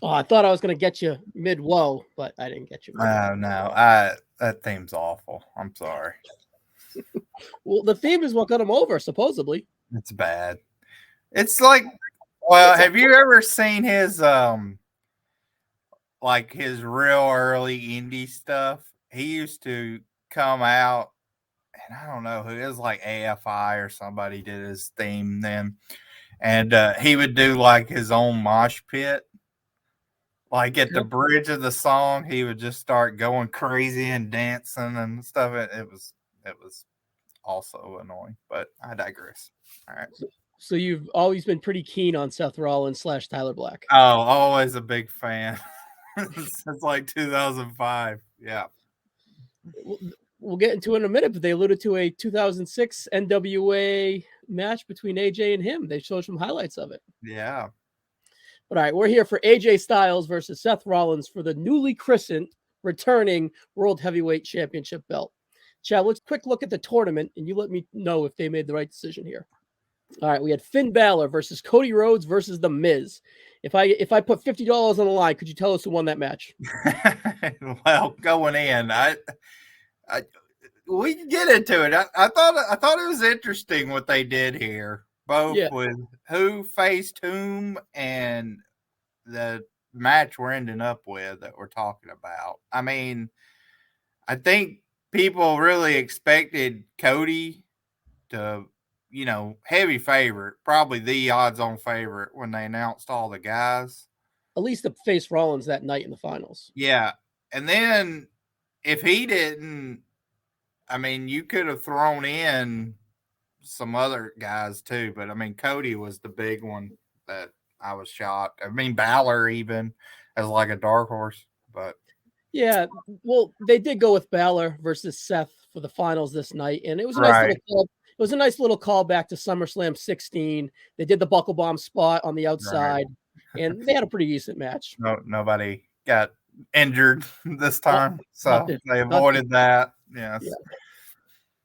Oh, I thought I was going to get you mid-woe, but I didn't get you mid-woe. Oh no, that theme's awful. I'm sorry. Well, the theme is what got him over, supposedly. It's bad. It's like, well, It's have you ever seen his like his real early indie stuff? He used to come out, and I don't know who it was, like AFI or somebody did his theme then, and he would do like his own mosh pit. Like at the okay. bridge of the song, he would just start going crazy and dancing and stuff. It was also annoying, but I digress. All right. So you've always been pretty keen on Seth Rollins / Tyler Black. Oh, always a big fan since like 2005. Yeah. We'll we'll get into it in a minute, but they alluded to a 2006 NWA match between AJ and him. They showed some highlights of it. Yeah. But all right, we're here for AJ Styles versus Seth Rollins for the newly christened, returning World Heavyweight Championship belt. Chad, let's quick look at the tournament, and you let me know if they made the right decision here. All right, we had Finn Balor versus Cody Rhodes versus The Miz. If I put $50 on the line, could you tell us who won that match? Well, going in, I we can get into it. I thought it was interesting what they did here, both Yeah, with who faced whom and the match we're ending up with that we're talking about. I mean, I think people really expected Cody to, heavy favorite, probably the odds on favorite when they announced all the guys. at least to face Rollins that night in the finals. Yeah. And then if he didn't, I mean, you could have thrown in some other guys too, but I mean, Cody was the big one that I was shocked. I mean, Balor even as like a dark horse, but Yeah, well, they did go with Balor versus Seth for the finals this night, and it was a nice little right, call. It was a nice little callback to SummerSlam 16. They did the buckle bomb spot on the right. outside, and they had a pretty decent match. No, nobody got injured this Not, time, so nothing, they nothing. avoided that. Yeah. Yes.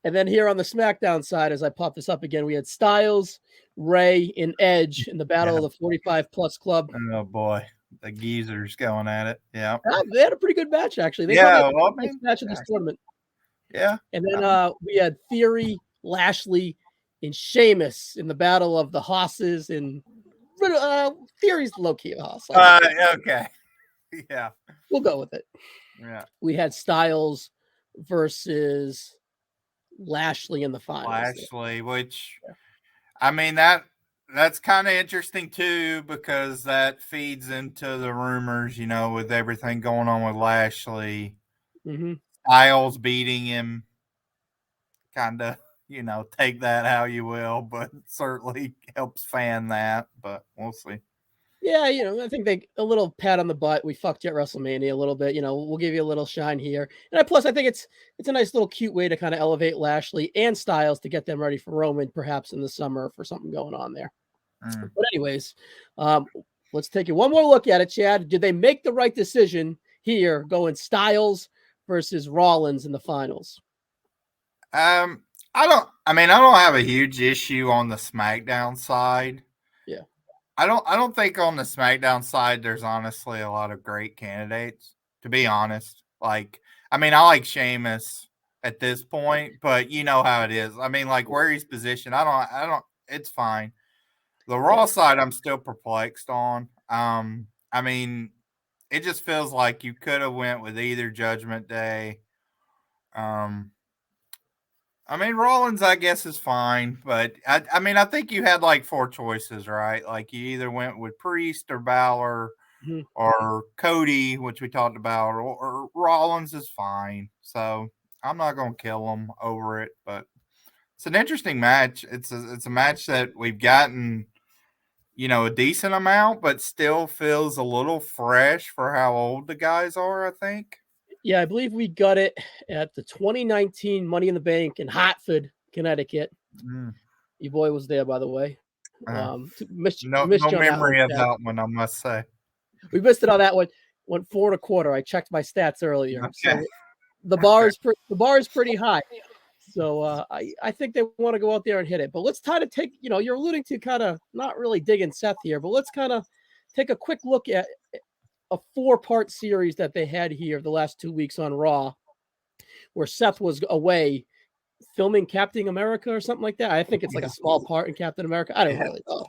And then here on the SmackDown side, as I pop this up again, we had Styles, Ray, and Edge in the battle Yeah. of the 45 plus club. Oh boy, the geezers going at it. Yeah. They had a pretty good match, actually. They probably had Yeah. the Well, I best mean, match of this yeah. tournament. Yeah. And I then mean, we had Theory, Lashley, and Sheamus in the battle of the Hosses. And Theory's low key a Hoss. I'll give it. okay. Yeah. We'll go with it. Yeah. We had Styles versus Lashley in the finals. Lashley, which I mean that's kind of interesting too because that feeds into the rumors, with everything going on with Lashley, Mm-hmm. Styles beating him, kind of, take that how you will, but certainly helps fan that. But we'll see. Yeah, I think a little pat on the butt. We fucked you at WrestleMania a little bit. We'll give you a little shine here. And plus, I think it's a nice little cute way to kind of elevate Lashley and Styles to get them ready for Roman, perhaps in the summer for something going on there. Mm. But anyways, um, let's take it one more look at it, Chad. Did they make the right decision here, going Styles versus Rollins in the finals? Um, I don't have a huge issue on the SmackDown side. Yeah. I don't think on the SmackDown side there's honestly a lot of great candidates, to be honest. Like, I mean, I like Sheamus at this point, but you know how it is. I mean, like where he's positioned, I don't it's fine. The Yeah. Raw side I'm still perplexed on. I mean, it just feels like you could have went with either Judgment Day. Um I mean, Rollins, I guess, is fine, but I mean, I think you had like four choices, right? Like you either went with Priest or Balor Mhm. or Cody, which we talked about, or Rollins is fine. So I'm not going to kill him over it, but it's an interesting match. It's a match that we've gotten, a decent amount, but still feels a little fresh for how old the guys are. I think. Yeah, I believe we got it at the 2019 Money in the Bank in Hartford, Connecticut. Mm, Your boy was there, by the way. uh, no, Missed no you on that one, memory of Chad. that one, I must say. We missed it on that one. Went 4.25. I checked my stats earlier, Okay. so the bar is pretty high. So I think they want to go out there and hit it. But let's kind of take you're alluding to kind of not really digging Seth here, but let's kind of take a quick look a 4-part series that they had here the last 2 weeks on Raw, where Seth was away filming Captain America or something like that. I think it's like a small part in Captain America. I don't really know.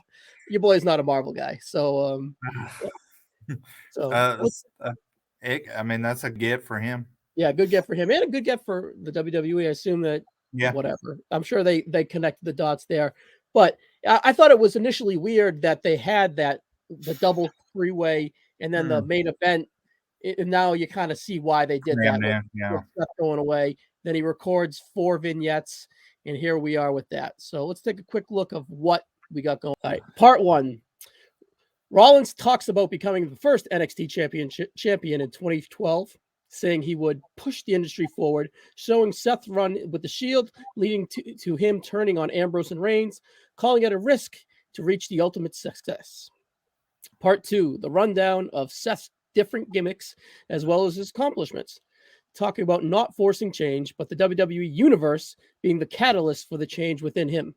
Your boy's not a Marvel guy, so I mean, that's a gift for him. Yeah, good get for him and a good get for the WWE. I assume that whatever. I'm sure they connected the dots there. But I thought it was initially weird that they had the double 3-way and then the main event. And now you kind of see why they did that with Seth going away. Then he records 4 vignettes, and here we are with that. So let's take a quick look of what we got going. All right, part 1. Rollins talks about becoming the first NXT champion in 2012, saying he would push the industry forward, showing Seth run with the Shield, leading to him turning on Ambrose and Reigns, calling it a risk to reach the ultimate success. Part 2, the rundown of Seth's different gimmicks as well as his accomplishments, talking about not forcing change, but the WWE Universe being the catalyst for the change within him.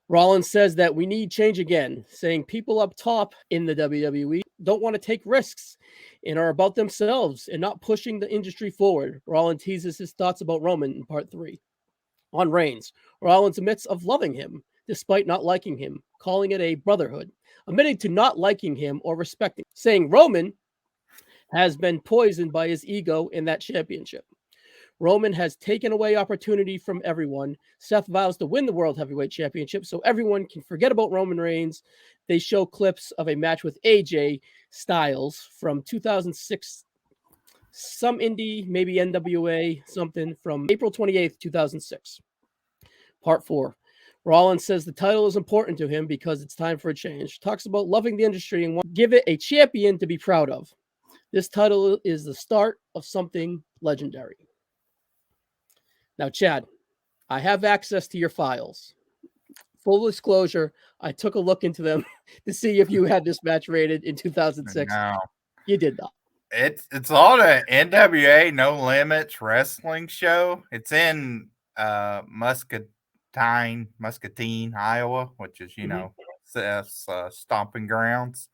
Rollins says that we need change again, saying people up top in the WWE don't want to take risks and are about themselves and not pushing the industry forward. Rollins teases his thoughts about Roman in part 3. On Reigns, Rollins admits of loving him, despite not liking him, calling it a brotherhood, admitting to not liking him or respecting, saying Roman has been poisoned by his ego in that championship. Roman has taken away opportunity from everyone. Seth vows to win the World Heavyweight Championship so everyone can forget about Roman Reigns. They show clips of a match with AJ Styles from 2006, some indie, maybe NWA, something from April 28th, 2006. Part 4. Rollins says the title is important to him because it's time for a change. Talks about loving the industry and want to give it a champion to be proud of. This title is the start of something legendary. Now, Chad, I have access to your files. Full disclosure, I took a look into them to see if you had this match rated in 2006. No. You did not. It's on a NWA No Limits wrestling show. It's in Muscatine, Iowa, which is, Seth's stomping grounds.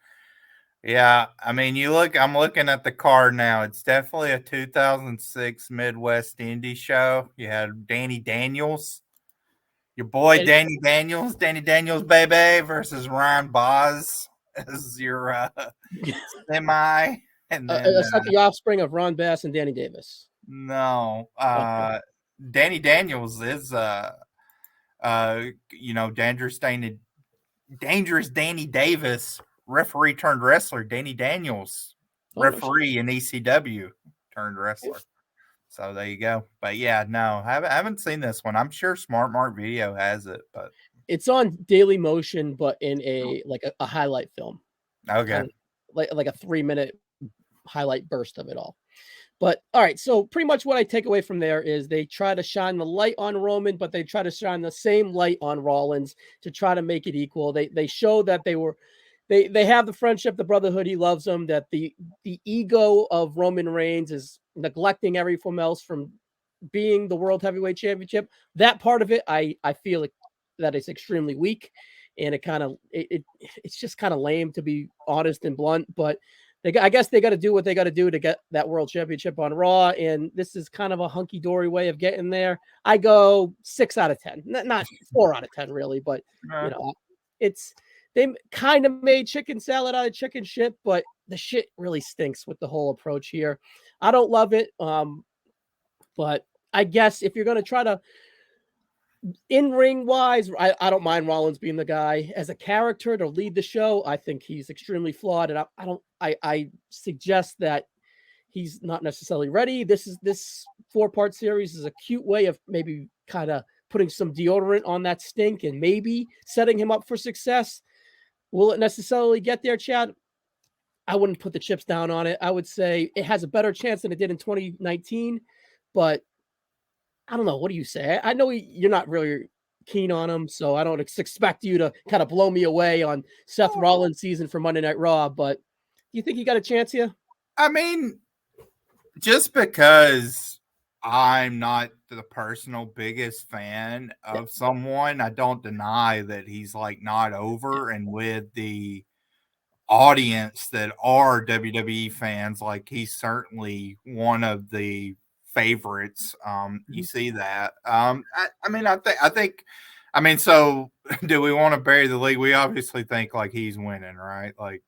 Yeah, I mean, I'm looking at the card now. It's definitely a 2006 Midwest Indie show. You had Danny Daniels, your boy Danny Daniels, baby, versus Ryan Boz as your semi. And then it's not the offspring of Ron Bass and Danny Davis. No, Danny Daniels is dangerous Danny Davis, referee turned wrestler. Danny Daniels, referee in ECW turned wrestler. So there you go. But yeah, no, I haven't seen this one. I'm sure Smart Mark Video has it, but it's on Daily Motion, but in a highlight film. Okay, kind of like a 3-minute highlight burst of it all. But all right, so pretty much what I take away from there is they try to shine the light on Roman, but they try to shine the same light on Rollins to try to make it equal. They show that they have the friendship, the brotherhood. He loves them. That the ego of Roman Reigns is neglecting everyone else from being the World Heavyweight Championship. That part of it, I feel that it's extremely weak, and it's just kind of lame, to be honest and blunt. But I guess they got to do what they got to do to get that World Championship on Raw, and this is kind of a hunky-dory way of getting there. I go 6 out of 10, not 4 out of 10 really, but they kind of made chicken salad out of chicken shit, but the shit really stinks with the whole approach here. I don't love it, but I guess if you're going to try to in-ring wise, I don't mind Rollins being the guy. As a character to lead the show, I think he's extremely flawed, and I suggest that he's not necessarily ready. This 4-part series is a cute way of maybe kind of putting some deodorant on that stink and maybe setting him up for success. Will it necessarily get there, Chad? I wouldn't put the chips down on it. I would say it has a better chance than it did in 2019, but I don't know. What do you say? I know you're not really keen on him, so I don't expect you to kind of blow me away on Seth Rollins' season for Monday Night Raw, but do you think he got a chance here? I mean, just because I'm not the personal biggest fan of someone, I don't deny that he's like not over, and with the audience that are WWE fans, like he's certainly one of the favorites. You see that. I think, so do we want to bury the league? We obviously think like he's winning, right? Like,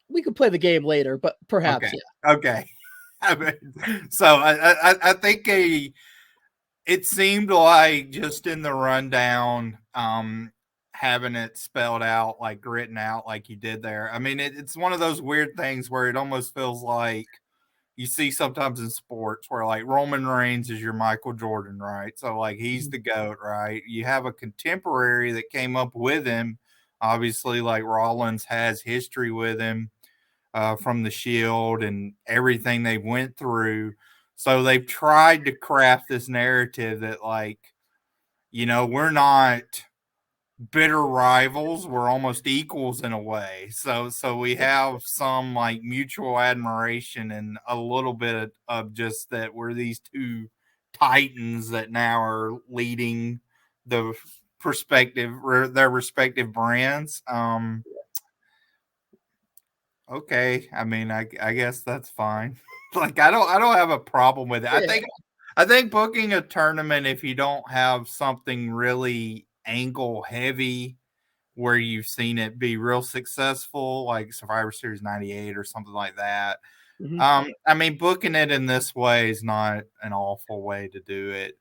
We could play the game later, but perhaps, okay, yeah. okay. I think it seemed like just in the rundown, having it spelled out, like written out, like you did there. I mean, it's one of those weird things where it almost feels like you see sometimes in sports where like Roman Reigns is your Michael Jordan, right? So like he's the GOAT, right? You have a contemporary that came up with him. Obviously, like Rollins has history with him from the Shield and everything they went through. So they've tried to craft this narrative that like, we're not bitter rivals, we're almost equals in a way. So we have some like mutual admiration and a little bit of just that we're these two titans that now are leading the their respective brands. Okay, I guess that's fine. Like I don't have a problem with it. Yeah. I think booking a tournament, if you don't have something really angle heavy where you've seen it be real successful, like Survivor Series 98 or something like that. Booking it in this way is not an awful way to do it.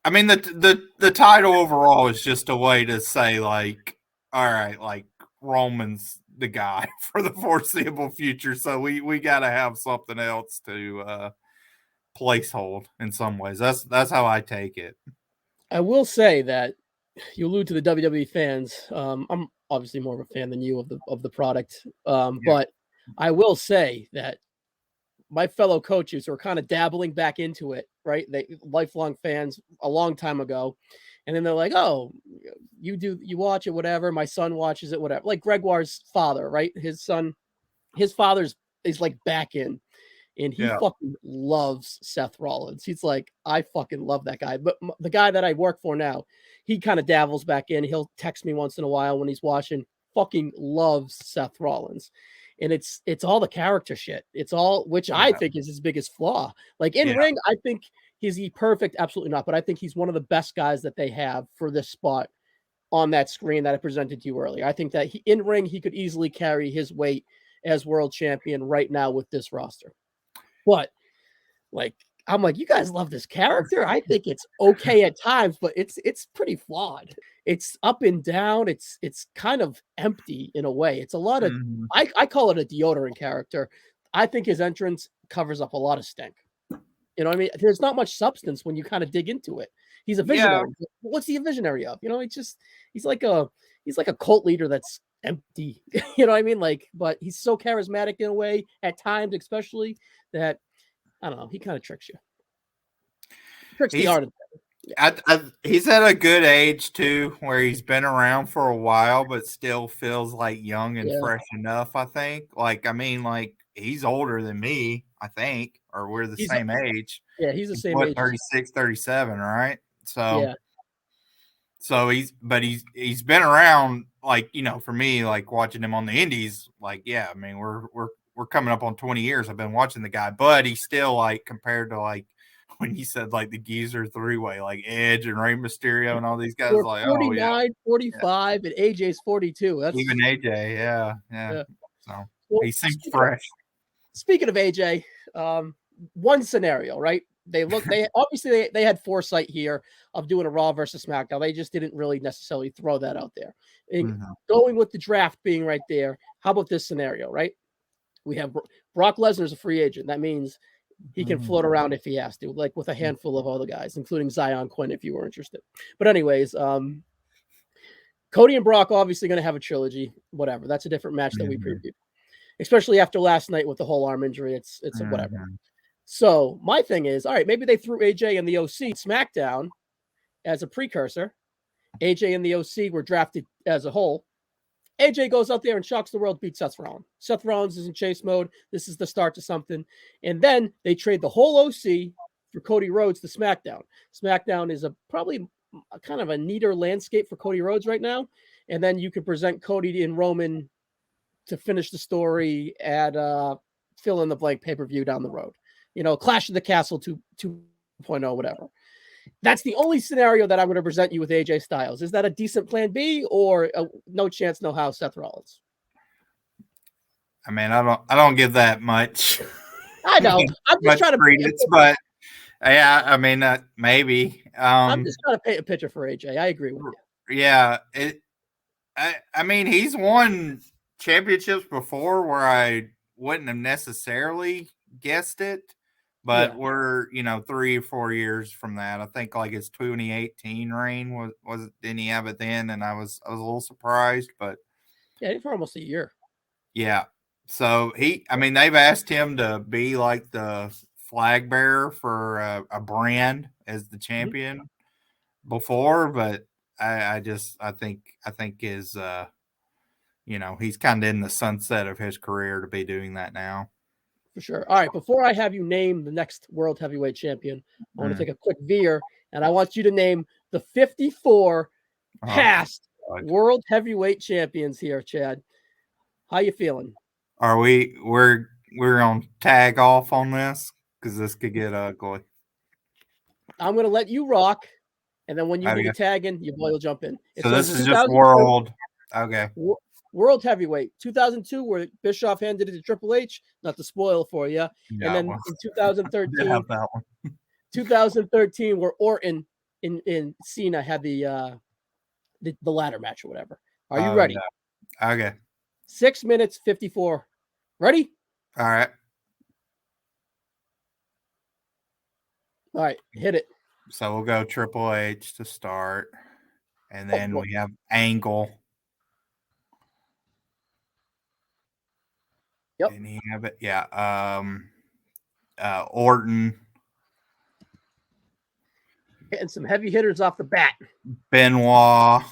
The title overall is just a way to say like, all right, like Roman's the guy for the foreseeable future, so we got to have something else to placehold in some ways. That's how I take it. I will say that you allude to the WWE fans. I'm obviously more of a fan than you of the product, Yeah. but I will say that my fellow coaches who are kind of dabbling back into it, right? They lifelong fans a long time ago, and then they're like, "Oh, you watch it, whatever." My son watches it, whatever. Like Gregoire's father, right? His father's is like back in, and he Yeah. fucking loves Seth Rollins. He's like, I fucking love that guy. But the guy that I work for now, he kind of dabbles back in. He'll text me once in a while when he's watching. Fucking loves Seth Rollins, and it's all the character shit. It's all which I Yeah. think is his biggest flaw. Like in Yeah. ring, I think he's he perfect, absolutely not. But I think he's one of the best guys that they have for this spot on that screen that I presented to you earlier. I think that in ring he could easily carry his weight as world champion right now with this roster. But like, I'm like, you guys love this character. I think it's okay at times, but it's pretty flawed. It's up and down. It's kind of empty in a way. It's a lot of Mhm. I call it a deodorant character. I think his entrance covers up a lot of stink. You know what I mean? There's not much substance when you kind of dig into it. He's a Yeah. visionary. What's he a visionary of? You know, it's just he's like a cult leader that's empty. You know what I mean? Like, but he's so charismatic in a way at times, especially that I don't know. He kind of tricks you. Tricks the He's art. he's at a good age too, where he's been around for a while, but still feels like young and Yeah, fresh enough. I think. Like he's older than me. I think, or we're the he's same age. he's the He's same what, age. 36, 37, right? So Yeah, he's been around, like, for me, like watching him on the indies, like, yeah, we're coming up on 20 years I've been watching the guy, but he's still like, compared to like when you said like the geezer three-way, like Edge and Rey Mysterio and all these guys, we're like, oh yeah, 49, yeah. 45, and AJ's 42. Even That's AJ, yeah, yeah. yeah. So Well, he seems fresh. speaking of AJ, one scenario, right? They obviously they had foresight here of doing a Raw versus SmackDown. They just didn't really necessarily throw that out there. And Mhm. going with the draft being right there, how about this scenario, right? We have Brock Lesnar's a free agent. That means he can Mhm. float around if he has to, like with a handful of other guys, including Zion Quinn, if you were interested. But anyways, Cody and Brock obviously going to have a trilogy. Whatever, that's a different match that we Mhm. previewed, especially after last night with the whole arm injury. It's a whatever. Mhm. So my thing is, all right, maybe they threw AJ and the OC SmackDown as a precursor. AJ and the OC were drafted as a whole. AJ goes out there and shocks the world, beats Seth Rollins. Seth Rollins is in chase mode. This is the start to something. And then they trade the whole OC for Cody Rhodes to SmackDown. SmackDown is probably a kind of a neater landscape for Cody Rhodes right now. and then you could present Cody and Roman to finish the story at fill in the blank pay-per-view down the road. Clash of the Castle 2.0, whatever. That's the only scenario that I'm going to present you with AJ Styles. Is that a decent plan B, or no chance, no how, Seth Rollins? I mean, I don't give that much. I know. I'm just trying to credence, but yeah, I mean, maybe. I'm just trying to paint a picture for AJ. I agree with you. Yeah, I mean, he's won championships before where I wouldn't have necessarily guessed it, but we're 3 or 4 years from that. I think like his 2018 reign was didn't he have it then? And I was a little surprised, but yeah, for almost a year. Yeah. So they've asked him to be like the flag bearer for a brand as the champion before, but I think his he's kind of in the sunset of his career to be doing that now. For sure. All right, before I have you name the next World Heavyweight Champion, I want to take a quick veer, and I want you to name the 54 past World Heavyweight Champions here, Chad. How you feeling? Are we're on tag off on this? Because this could get ugly. I'm going to let you rock, and then when you need a tag in, your boy will jump in. So this is just World. Okay. World Heavyweight. 2002, where Bischoff handed it to Triple H, not to spoil for you. And then in 2013, 2013, where Orton in Cena had the ladder match or whatever. Are you ready? No. Okay. 6 minutes, 54. Ready? All right. All right, hit it. So we'll go Triple H to start, and then we have Angle. Yep. Didn't he have it? Yeah. Orton. Getting some heavy hitters off the bat. Benoit.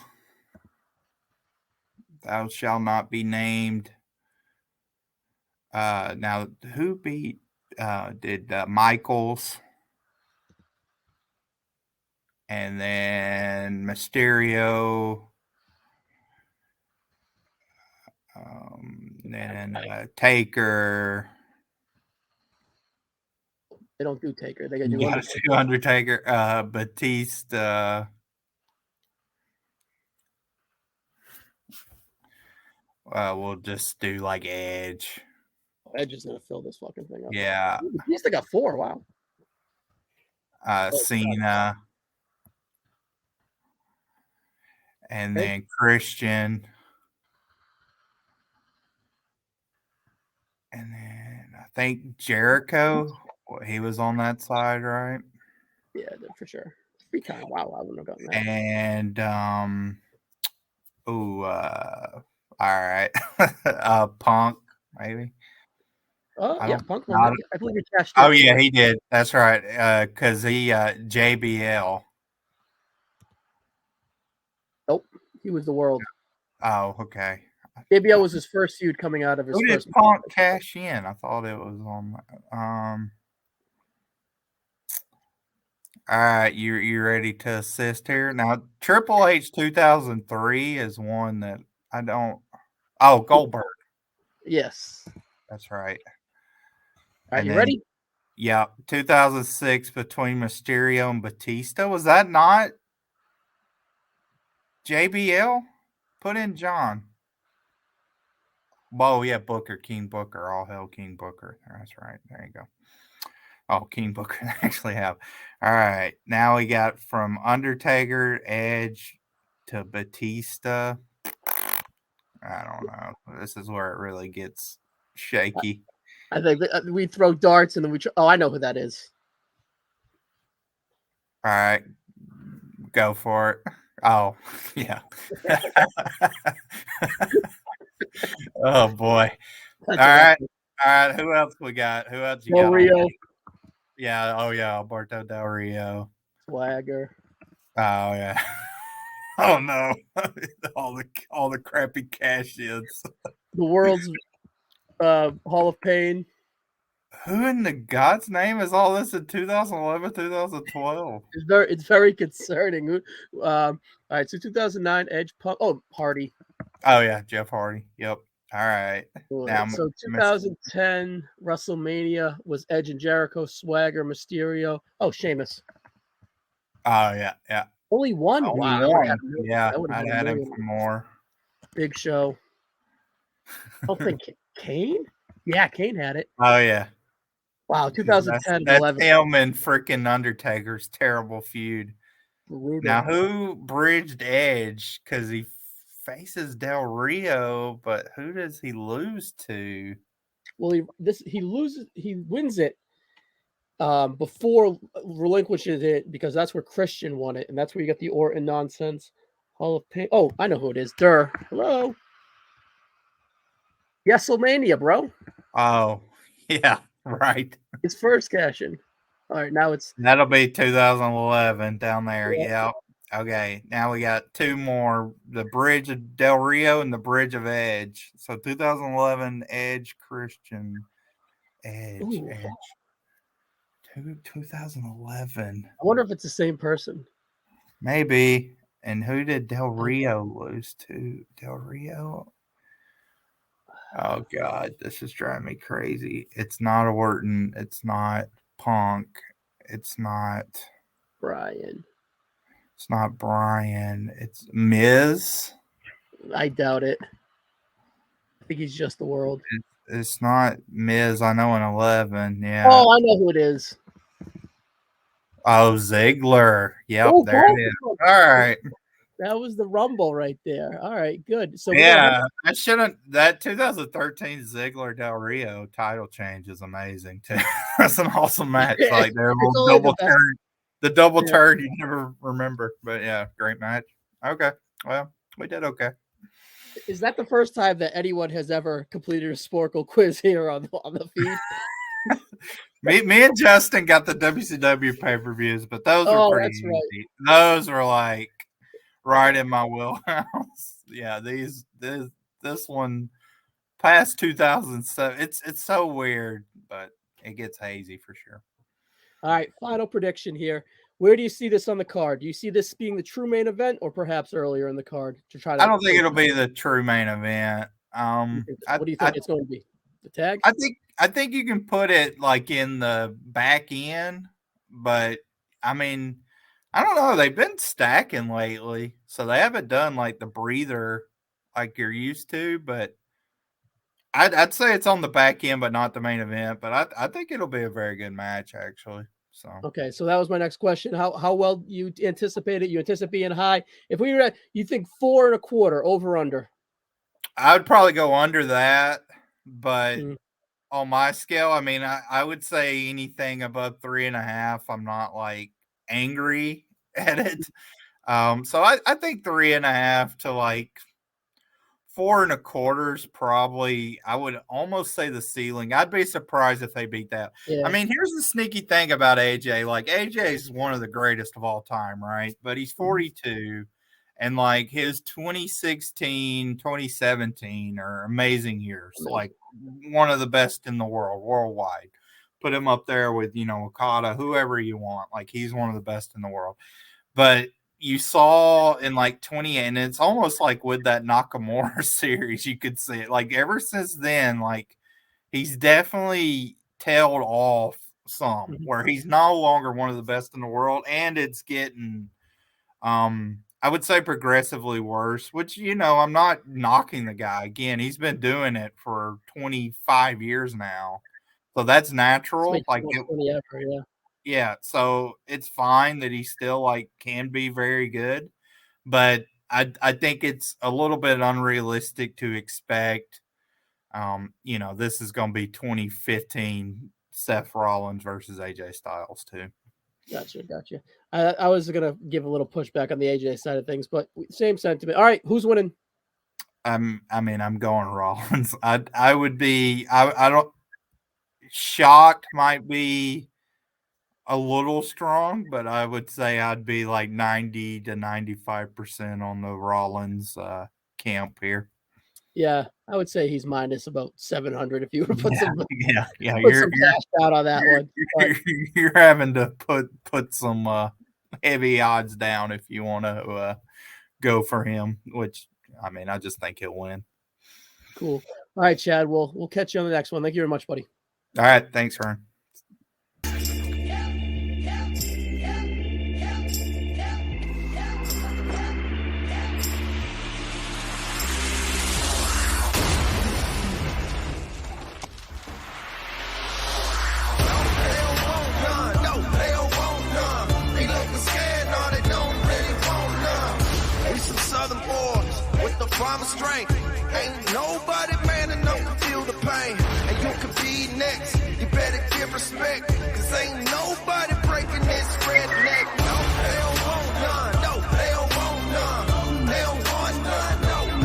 Thou shall not be named. Now, who beat did Michaels? And then Mysterio. Then Taker. They don't do Taker. They do Undertaker. Batista. We'll just do like Edge. Edge is gonna fill this fucking thing up. Yeah. He's still got 4. Wow. Cena. And then Christian. And then I think Jericho. He was on that side, right? Yeah, for sure. 3 times. Wow, I wouldn't have gotten that. And all right. Punk, maybe. Oh, yeah, Punk. I believe he cashed. Oh, yeah, he did. That's right. Because he JBL. Nope, he was the World. Oh, okay. JBL was his first feud coming out of his Who first. Did Punk cash in? I thought it was on. All right, you ready to assist here? Now, Triple H 2003 is one that I don't. Oh, Goldberg. Yes. That's right. All right, you ready? Yeah, 2006 between Mysterio and Batista. Was that not JBL? Put in John. Oh, yeah, King Booker. All hell King Booker. That's right. There you go. Oh, King Booker actually have. All right. Now we got from Undertaker, Edge to Batista. I don't know. This is where it really gets shaky. I think we throw darts and then oh, I know who that is. All right. Go for it. Oh, yeah. Oh, boy. All right. Who else we got? Who else you got? Rio. Yeah. Oh, yeah. Alberto Del Rio. Swagger. Oh, yeah. Oh, no. all the crappy cash-ins. The World's Hall of Pain. Who in the God's name is all this in 2011, 2012? It's very concerning. All right, so 2009 Edge Punk. Oh, Hardy. Oh yeah, Jeff Hardy. Yep. All right. All Now right, I'm so missing. 2010 WrestleMania was Edge and Jericho, Swagger, Mysterio. Oh, Sheamus. Oh yeah, yeah. Only one. Only Wow, I would have one. had a million. Yeah, I would have I'd had a had him million. for more. Big Show. I don't think Kane. Yeah, Kane had it. Oh yeah. Wow, Because that's 2010 and that's 11. him and freaking Undertaker's terrible feud. Now Brutal. who bridged Edge? Because he faces Del Rio, but who does he lose to? Well, he wins it before relinquishes it because that's where Christian won it, and that's where you get the Orton nonsense. Hall of Pain. Oh, I know who it is. Durr. Hello. WrestleMania, bro. Oh, yeah, right. His first cash in. All right, now it's That'll be 2011 down there. yeah. Yep. Okay. Now we got two more: the Bridge of Del Rio and the Bridge of Edge. So 2011 Edge Christian Ooh, Edge. 2011 I wonder if it's the same person. maybe. And who did Del Rio lose to? Del Rio. Oh God, this is driving me crazy. It's not Orton. It's not Punk. It's not. Brian. It's not Brian. It's Miz. I doubt it. I think he's just the world. It's not Miz. I know in 11. Yeah. Oh, I know who it is. Oh, Ziggler. Yep. Oh, There it is. Paul. All right. That was the Rumble right there. All right, good. So we're gonna Yeah. I shouldn't. That 2013 Ziggler Del Rio title change is amazing too. That's an awesome match. Like their it's little only double the best. turn. The double Yeah. turn you never remember. But yeah, great match. Okay. Well, we did okay. Is that the first time that anyone has ever completed a Sporkle quiz here on the feed? Me and Justin got the WCW pay-per-views, but those were Oh, pretty that's right. easy. Those were like right in my wheelhouse. Yeah, this one past 2007. It's so weird, but it gets hazy for sure. All right, final prediction here. Where do you see this on the card? Do you see this being the true main event, or perhaps earlier in the card to try I to? don't think it'll be the true main event. What do you think it's going to be? The tag? I think you can put it like in the back end, but I mean, I don't know. They've been stacking lately, so they haven't done like the breather like you're used to. But I'd say it's on the back end, but not the main event. But I think it'll be a very good match actually. So Okay, so that was my next question. How well you anticipate it? You anticipate being high? If we were, you think 4.25 over under? I would probably go under that, but Mm, on my scale, I mean, I would say anything above 3.5. I'm not like angry at it. So I think 3.5 to like 4.25 is probably, I would almost say the ceiling. I'd be surprised if they beat that. I yeah. mean, here's the sneaky thing about AJ. Like AJ is one of the greatest of all time, right? But he's Mhm. 42 and like his 2016, 2017 are amazing years. Amazing. Like one of the best in the world, worldwide. Put him up there with, Okada, whoever you want. Like he's one of the best in the world. But you saw in like 20, and it's almost like with that Nakamura series, you could see it. Like ever since then, like he's definitely tailed off some Mhm. where he's no longer one of the best in the world, and it's getting I would say progressively worse, which I'm not knocking the guy. Again, he's been doing it for 25 years now. So that's It's way natural. too much money ever. Yeah. Yeah, so it's fine that he still like can be very good, but I think it's a little bit unrealistic to expect this is going to be 2015 Seth Rollins versus AJ Styles too. Gotcha. I was gonna give a little pushback on the AJ side of things, but same sentiment. All right, who's winning? I'm going Rollins. I would be I don't shocked might be a little strong, but I would say I'd be like 90 to 95% on the Rollins camp here. Yeah, I would say he's minus about 700 if you were to put some yeah. put some cash out on that one. But You're having to put some heavy odds down if you want to go for him. Which I mean, I just think he'll win. cool. All right, Chad. We'll catch you on the next one. Thank you very much, buddy. All right, thanks, Ryan. Promise strength. Ain't nobody man enough to feel the pain. And you can be next. You better give respect. Cause ain't